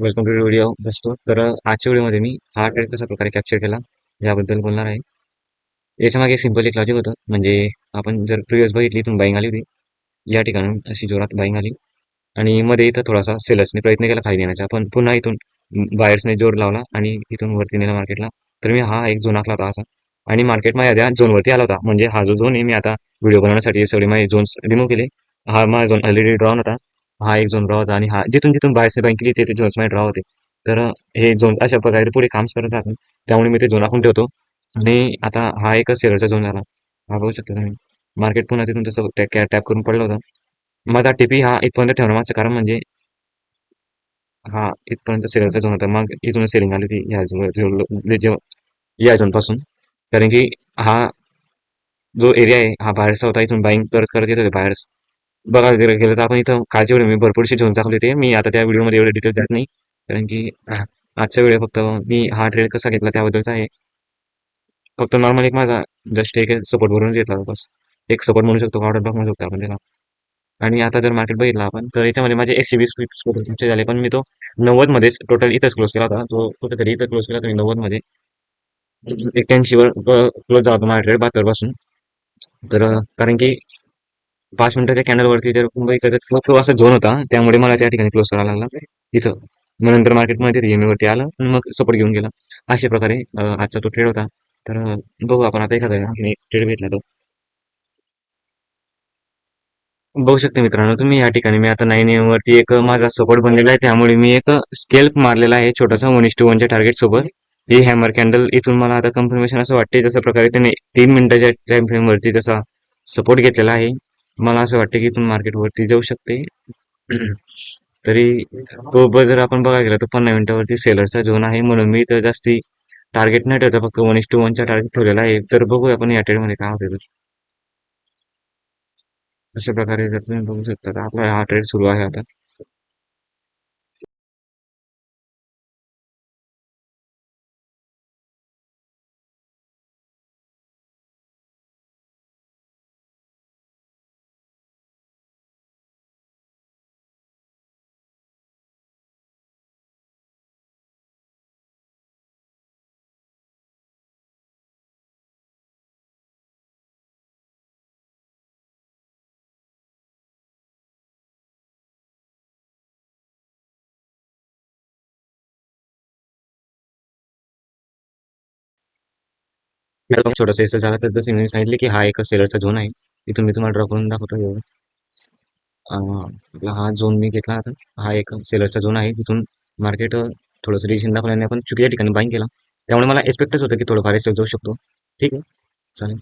Welcome to video बसतो. तर आजच्या व्हिडिओमध्ये मी हा ट्रेड कशा प्रकारे कॅप्चर केला याबद्दल बोलणार आहे. याच्यामागे सिंपल एक लॉजिक होतं. म्हणजे आपण जर प्रिव्हियस बघितली इथून बाईंग आली होती, या ठिकाणून अशी जोरात बाईंग आली आणि मध्ये इथं थोडासा सेलर्सने प्रयत्न केला खाली येण्याचा, पण पुन्हा इथून बायर्सने जोर लावला आणि इथून वरती नेला मार्केटला. तर मी हा एक झोन आखला होता असा, आणि मार्केट माझ्या त्या झोनवरती आला होता. म्हणजे हा जो झोन आहे, मी आता व्हिडिओ बनवण्यासाठी सगळे माझे झोन्स रिमूव्ह केले. हा माझा झोन ऑलरेडी ड्रॉन होता. हा एक झोन ड्रॉ होता आणि हा जिथून जिथून बायर्सने बाईंग केली ते झोन्स माझे ड्रॉ होते. तर हे झोन अशा प्रकारे पुढे काम करत राहतात. त्यामुळे मी ते झोन आखून ठेवतो. आणि आता हा एकच सेलरचा झोन झाला. हा बघू शकता तुम्ही. मार्केट पुन्हा तिथून तसं टॅप करून पडलं होतं. माझा टीपी हा इथपर्यंत ठेवण्यामागचं कारण म्हणजे हा इथपर्यंत सेलिंगचा झोन होता. मग इथून सेलिंग आली होती या झोन पासून. कारण की हा जो एरिया आहे हा बाहेरचा होता. इथून बाईंग करत करत येत होते बाहेर. बघा गेलं गेलं तर आपण इथं कालच्या व्हिडिओ मी भरपूरशी झोन दाखवले ते. मी आता त्या व्हिडिओमध्ये एवढे डिटेल देत नाही. कारण की आजचा व्हिडिओ फक्त मी हा ट्रेड कसा घेतला त्याबद्दलचा आहे. फक्त नॉर्मल एक माझा जस्ट एक सपोर्ट वरून घेतला होता बस. एक सपोर्ट म्हणू शकतो, ऑर्डर ब्लॉक म्हणू शकतो आपण त्याला. आणि आता जर मार्केट बघितलं आपण तर याच्यामध्ये माझे 120 पिप्स कॅप्चर झाले, पण मी तो 90 मध्येच टोटल इथंच क्लोज केला होता. तो कुठेतरी इथं क्लोज केला होता मी 90 मध्ये. 81 वर क्लोज झाला होता माझा ट्रेड 72 पासून. तर कारण की 5 मिनिटाच्या कॅनल वरती जर बघितलं तर तो असा झोन होता, त्यामुळे मला त्या ठिकाणी क्लोज करावा लागला इथं. मग नंतर मार्केटमध्ये तिथे वरती आलं आणि मग सपोर्ट घेऊन गेला. अशा प्रकारे आजचा तो ट्रेड होता. तर बघू आपण आता एखादा ट्रेड घेतला तो. बघू शकता मित्रांनो तुम्ही या ठिकाणी मी आता 9 AM वरती एक माझा सपोर्ट बनलेला आहे. त्यामुळे मी एक स्केल्प मारलेला आहे छोटासा 1:1 च्या टार्गेट सोबत. ही हॅमर कॅन्डल इथून मला आता कन्फर्मेशन असं वाटते जसं प्रकारे त्याने 3 मिनिटाच्या टाइम फ्रेम वरती जसा सपोर्ट घेतलेला आहे. मला असं वाटतं की इथून मार्केट वरती जाऊ शकते. तरी तो जर आपण बघायला गेला तर 15 मिनिटावरती सेलरचा झोन आहे, म्हणून मी तर जास्ती टार्गेट नाही ठेवता, फक्त 1:1 चा टार्गेट ठेवलेला आहे. तर बघूया आपण या ट्रेड मध्ये काय होते. अशा प्रकारे जर तुम्ही बघू शकता तर आपला हा ट्रेड सुरू आहे आता. छोटासा हिस्सा झाला तर जसे मी सांगितले की हा एक सेलरचा झोन आहे. इथून मी तुम्हाला ड्रॉ करून दाखवतो एवढं. आपला हा झोन मी घेतला आता. हा एक सेलरचा झोन आहे. तिथून मार्केट थोडंसं रिएक्शन दाखवल्याने आपण चुकीच्या ठिकाणी बाईंग केला. त्यामुळे मला एक्सपेक्टच होतं की थोडं फार जाऊ शकतो. ठीक आहे, चालेल.